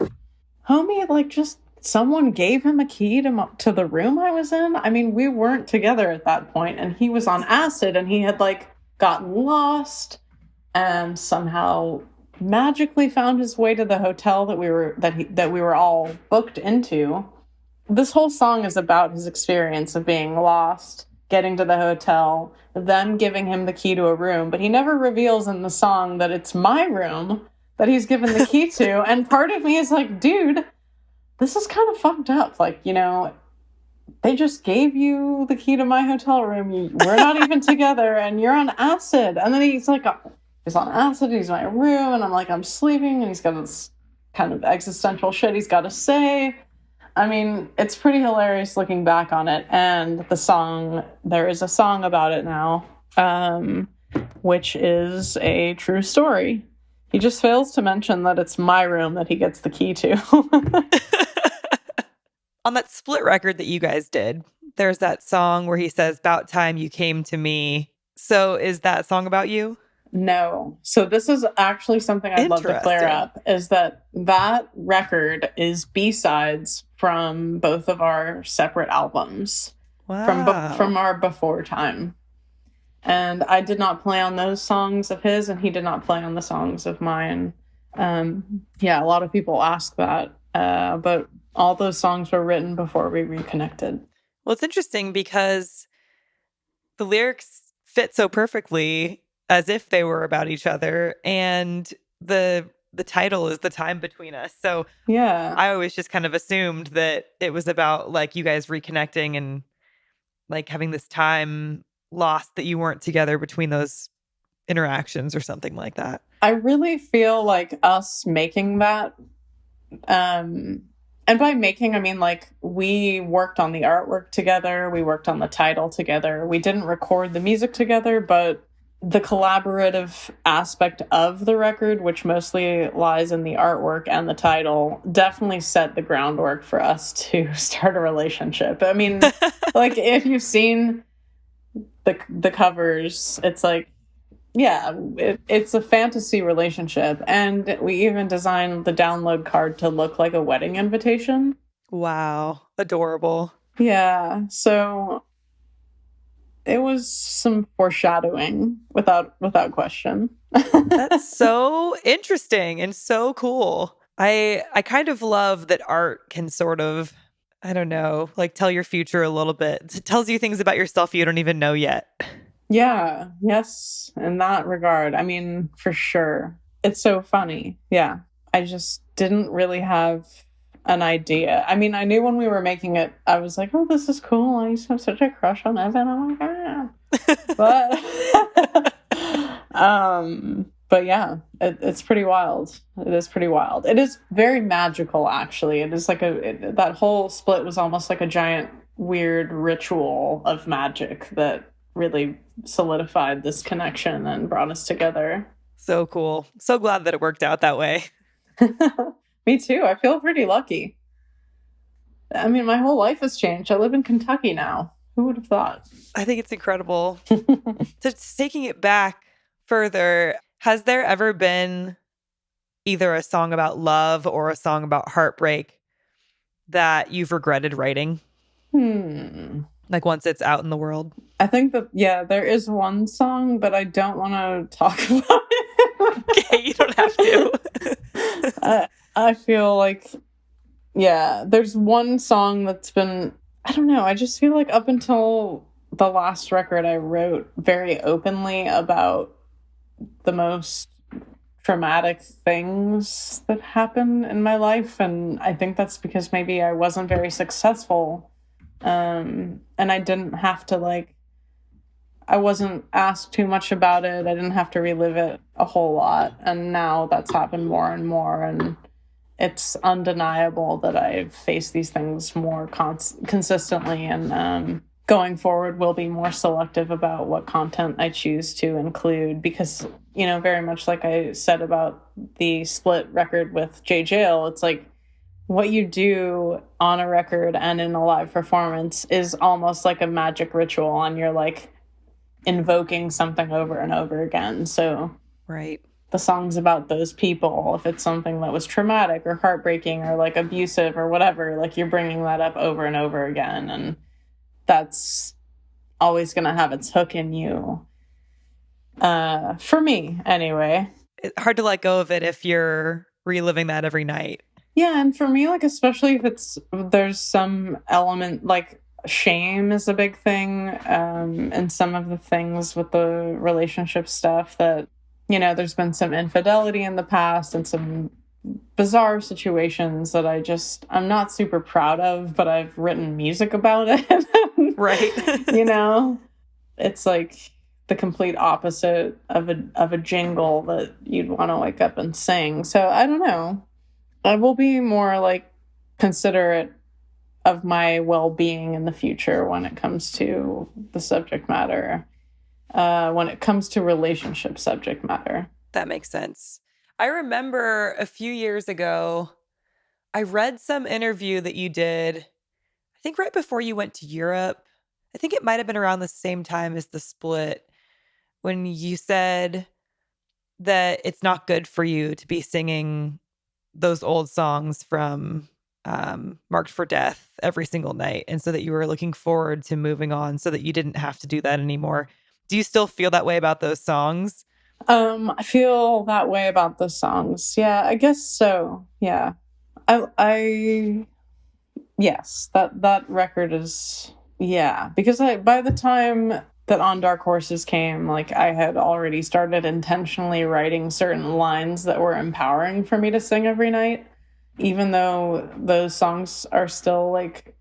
homie, like, just someone gave him a key to the room I was in. I mean, we weren't together at that point, and he was on acid, and he had, like, gotten lost and somehow magically found his way to the hotel that we were all booked into. This whole song is about his experience of being lost, getting to the hotel, them giving him the key to a room, but he never reveals in the song that it's my room that he's given the key to. And part of me is like, dude, this is kind of fucked up. Like, you know, they just gave you the key to my hotel room. We're not even together, and you're on acid. And then he's like, he's on acid, he's in my room, and I'm like, I'm sleeping, and he's got this kind of existential shit he's got to say. I mean, it's pretty hilarious looking back on it. And there is a song about it now, which is a true story. He just fails to mention that it's my room that he gets the key to. On that split record that you guys did, there's that song where he says, "About time you came to me." So is that song about you? No. So this is actually something I'd love to clear up, is that record is B-sides from both of our separate albums. Wow. From our before time. And I did not play on those songs of his, and he did not play on the songs of mine. Yeah, a lot of people ask that. But all those songs were written before we reconnected. Well, it's interesting because the lyrics fit so perfectly as if they were about each other, and the title is The Time Between Us. So yeah, I always just kind of assumed that it was about like you guys reconnecting and like having this time lost that you weren't together between those interactions or something like that. I really feel like us making that, and by making, I mean, like, we worked on the artwork together, we worked on the title together, we didn't record the music together, but the collaborative aspect of the record, which mostly lies in the artwork and the title, definitely set the groundwork for us to start a relationship. I mean, like, if you've seen the covers, it's like, yeah, it's a fantasy relationship. And we even designed the download card to look like a wedding invitation. Wow. Adorable. Yeah. So it was some foreshadowing without question. That's so interesting and so cool. I kind of love that art can sort of, I don't know, like tell your future a little bit. It tells you things about yourself you don't even know yet. Yeah. Yes. In that regard. I mean, for sure. It's so funny. Yeah. I just didn't really have an idea. I mean, I knew when we were making it, I was like, oh, this is cool. I used to have such a crush on Evan. Oh my God. But yeah, it's pretty wild. It is pretty wild. It is very magical, actually. It is like that whole split was almost like a giant weird ritual of magic that really solidified this connection and brought us together. So cool. So glad that it worked out that way. Me too. I feel pretty lucky. I mean, my whole life has changed. I live in Kentucky now. Who would have thought? I think it's incredible. So taking it back further, has there ever been either a song about love or a song about heartbreak that you've regretted writing? Like once it's out in the world? I think that, yeah, there is one song, but I don't want to talk about it. Okay, you don't have to. I feel like, yeah, there's one song that's been, I don't know, I just feel like up until the last record I wrote very openly about the most traumatic things that happen in my life, and I think that's because maybe I wasn't very successful, and I didn't have to, like, I wasn't asked too much about it. I didn't have to relive it a whole lot, and now that's happened more and more, and it's undeniable that I've faced these things more consistently, and going forward will be more selective about what content I choose to include, because, you know, very much like I said about the split record with Jayle, it's like what you do on a record and in a live performance is almost like a magic ritual, and you're like invoking something over and over again. So right. the song's about those people. If it's something that was traumatic or heartbreaking or like abusive or whatever, like you're bringing that up over and over again. And that's always going to have its hook in you. For me, anyway. It's hard to let go of it if you're reliving that every night. Yeah, and for me, like, especially if there's some element, like, shame is a big thing, and some of the things with the relationship stuff that, you know, there's been some infidelity in the past and some bizarre situations that I'm not super proud of, but I've written music about it. Right. You know, it's like the complete opposite of a jingle that you'd want to wake up and sing. So I don't know. I will be more like considerate of my well-being in the future when it comes to the subject matter, when it comes to relationship subject matter. That makes sense. I remember a few years ago, I read some interview that you did, I think right before you went to Europe. I think it might have been around the same time as the split, when you said that it's not good for you to be singing those old songs from Marked for Death every single night. And so that you were looking forward to moving on so that you didn't have to do that anymore. Do you still feel that way about those songs? I feel that way about the songs. Yeah, I guess so. Yeah. I yes, that record is, yeah, because by the time that On Dark Horses came, like, I had already started intentionally writing certain lines that were empowering for me to sing every night, even though those songs are still like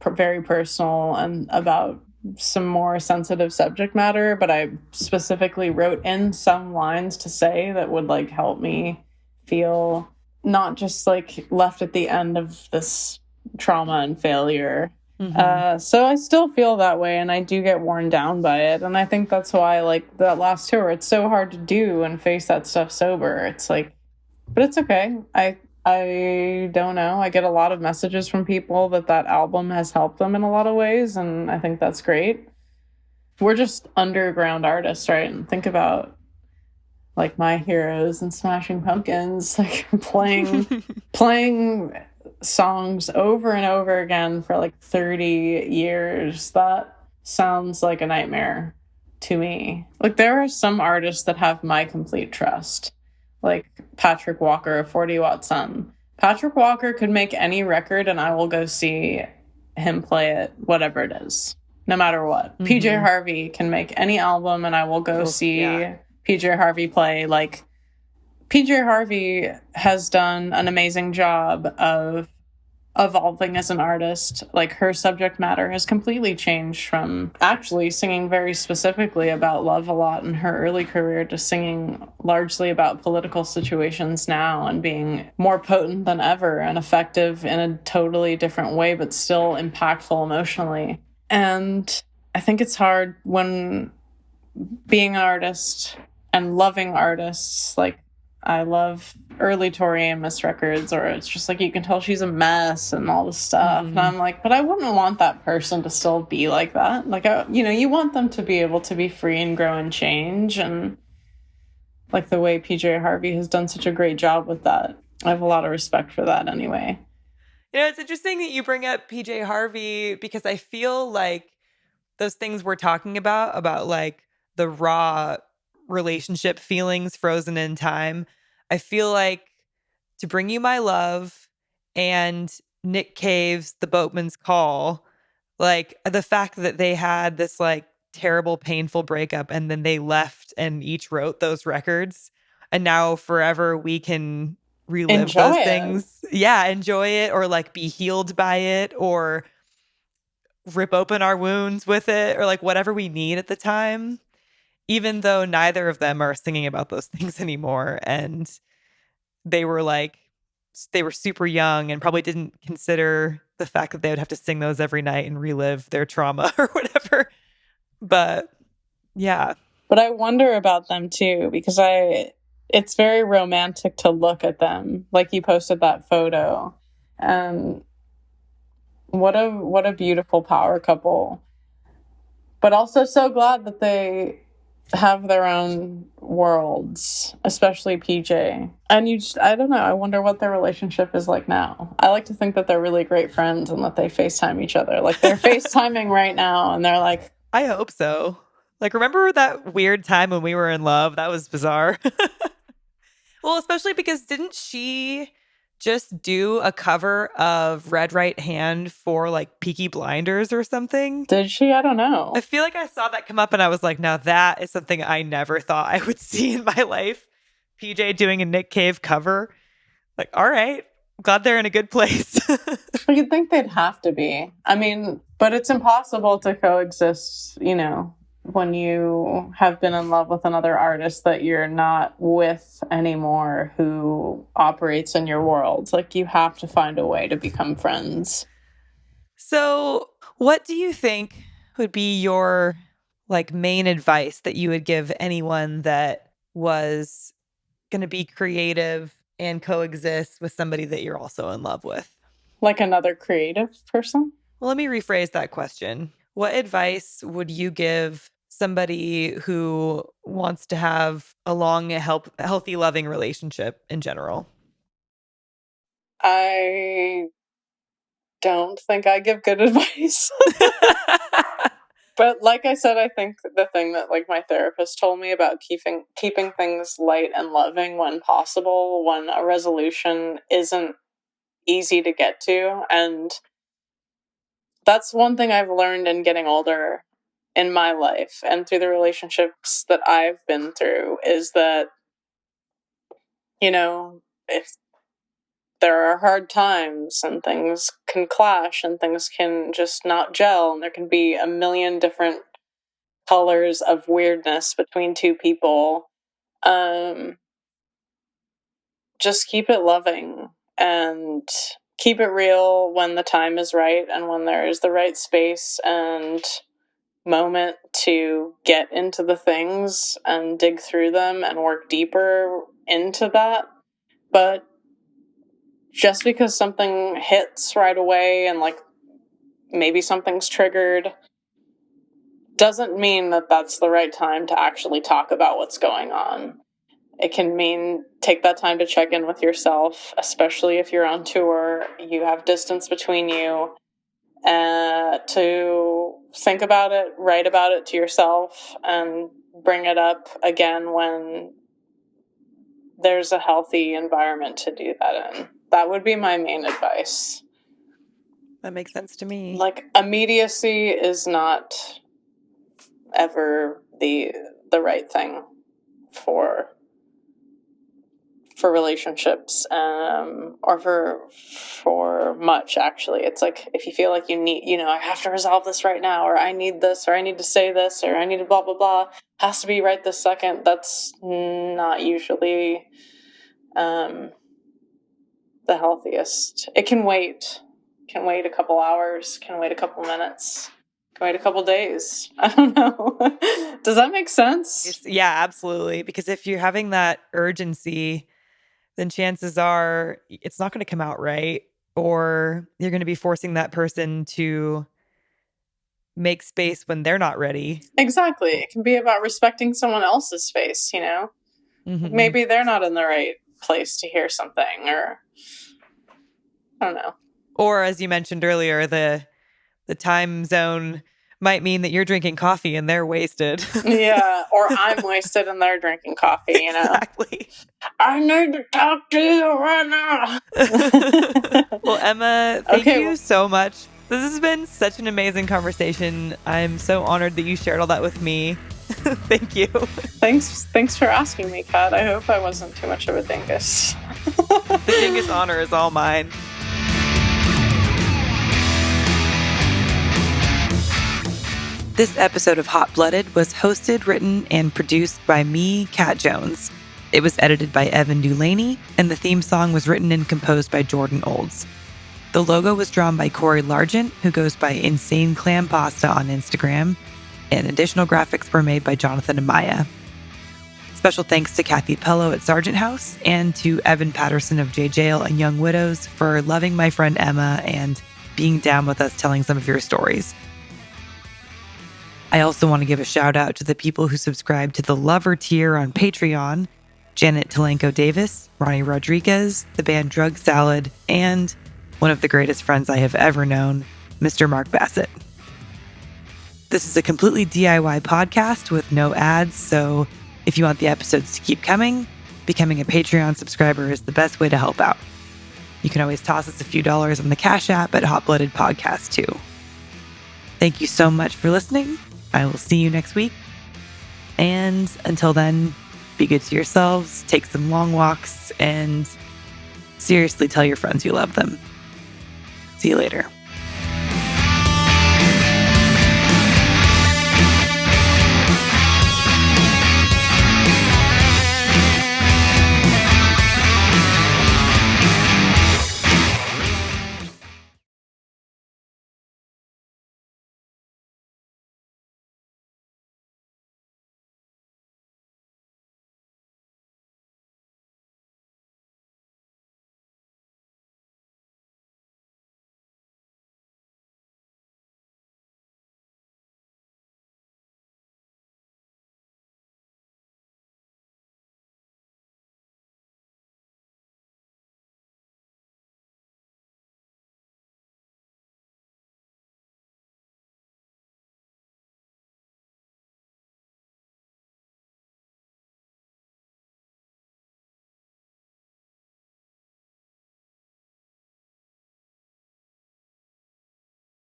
very personal and about some more sensitive subject matter, but I specifically wrote in some lines to say that would like help me feel not just like left at the end of this trauma and failure. Mm-hmm. So I still feel that way, and I do get worn down by it. And I think that's why, like, that last tour, it's so hard to do and face that stuff sober. It's like, but it's okay. I don't know. I get a lot of messages from people that album has helped them in a lot of ways, and I think that's great. We're just underground artists, right? And think about like My Heroes and Smashing Pumpkins, like playing songs over and over again for like 30 years. That sounds like a nightmare to me. Like, there are some artists that have my complete trust, like Patrick Walker of 40 Watt Sun. Patrick Walker could make any record and I will go see him play it, whatever it is, no matter what. Mm-hmm. PJ Harvey can make any album and I will go see PJ Harvey play. Like, PJ Harvey has done an amazing job of evolving as an artist. Like, her subject matter has completely changed from actually singing very specifically about love a lot in her early career to singing largely about political situations now, and being more potent than ever and effective in a totally different way, but still impactful emotionally. And I think it's hard when being an artist and loving artists, like, I love early Tori Amos records, or it's just like you can tell she's a mess and all this stuff. Mm. And I'm like, but I wouldn't want that person to still be like that. Like, you want them to be able to be free and grow and change. And like the way PJ Harvey has done such a great job with that, I have a lot of respect for that anyway. You know, it's interesting that you bring up PJ Harvey, because I feel like those things we're talking about like the raw relationship feelings frozen in time. I feel like To Bring You My Love and Nick Cave's The Boatman's Call, like the fact that they had this like terrible, painful breakup and then they left and each wrote those records, and now forever we can relive those things. Yeah, enjoy it, or like be healed by it, or rip open our wounds with it, or like whatever we need at the time. Even though neither of them are singing about those things anymore. And they were super young and probably didn't consider the fact that they would have to sing those every night and relive their trauma or whatever. But yeah. But I wonder about them too, because it's very romantic to look at them. Like, you posted that photo. And what a beautiful power couple. But also so glad that they have their own worlds, especially PJ. And I don't know, I wonder what their relationship is like now. I like to think that they're really great friends and that they FaceTime each other. Like they're FaceTiming right now and they're like, I hope so. Like, remember that weird time when we were in love? That was bizarre. Well, especially because didn't she just do a cover of Red Right Hand for like Peaky Blinders or something? did she? I don't know. I feel like I saw that come up and I was like, now that is something I never thought I would see in my life. PJ doing a Nick Cave cover. Like, all right, glad they're in a good place. You'd think they'd have to be. I mean, but it's impossible to coexist, you know, when you have been in love with another artist that you're not with anymore who operates in your world. Like, you have to find a way to become friends. So, what do you think would be your like main advice that you would give anyone that was going to be creative and coexist with somebody that you're also in love with? Like another creative person? Well, let me rephrase that question. What advice would you give somebody who wants to have a long, healthy, loving relationship in general? I don't think I give good advice. But like I said, I think the thing that like my therapist told me about keeping things light and loving when possible, when a resolution isn't easy to get to, and that's one thing I've learned in getting older in my life and through the relationships that I've been through is that, you know, if there are hard times and things can clash and things can just not gel and there can be a million different colors of weirdness between two people. Just keep it loving and keep it real when the time is right and when there is the right space and moment to get into the things and dig through them and work deeper into that. But just because something hits right away and like maybe something's triggered doesn't mean that that's the right time to actually talk about what's going on. It can mean take that time to check in with yourself, especially if you're on tour, you have distance between you, to think about it, write about it to yourself, and bring it up again when there's a healthy environment to do that in. That would be my main advice. That makes sense to me. Like, immediacy is not ever the right thing for relationships, or for much, actually. It's like, if you feel like you need, you know, I have to resolve this right now, or I need this, or I need to say this, or I need to blah, blah, blah, has to be right this second. That's not usually the healthiest. It can wait. Can wait a couple hours, can wait a couple minutes, can wait a couple days. I don't know. Does that make sense? Yeah, absolutely. Because if you're having that urgency, then chances are it's not going to come out right, or you're going to be forcing that person to make space when they're not ready. Exactly. It can be about respecting someone else's space, you know? Mm-hmm. Maybe they're not in the right place to hear something, or I don't know. Or as you mentioned earlier, the time zone might mean that you're drinking coffee and they're wasted. Yeah, or I'm wasted and they're drinking coffee, you know? Exactly. I need to talk to you right now. Well, Emma, thank you so much. This has been such an amazing conversation. I'm so honored that you shared all that with me. Thank you. Thanks for asking me, Kat. I hope I wasn't too much of a dingus. The dingus honor is all mine. This episode of Hot Blooded was hosted, written, and produced by me, Kat Jones. It was edited by Evan Dulaney, and the theme song was written and composed by Jordan Olds. The logo was drawn by Corey Largent, who goes by Insane Clam Pasta on Instagram, and additional graphics were made by Jonathan Amaya. Special thanks to Kathy Pelo at Sargent House and to Evan Patterson of Jayle and Young Widows for loving my friend Emma and being down with us telling some of your stories. I also want to give a shout out to the people who subscribe to the Lover tier on Patreon: Janet Telenko Davis, Ronnie Rodriquez, the band Drug Salad, and one of the greatest friends I have ever known, Mr. Marc Bassett. This is a completely DIY podcast with no ads, so if you want the episodes to keep coming, becoming a Patreon subscriber is the best way to help out. You can always toss us a few dollars on the Cash App at hotbloodedpodcast too. Thank you so much for listening. I will see you next week. And until then, be good to yourselves, take some long walks, and seriously tell your friends you love them. See you later.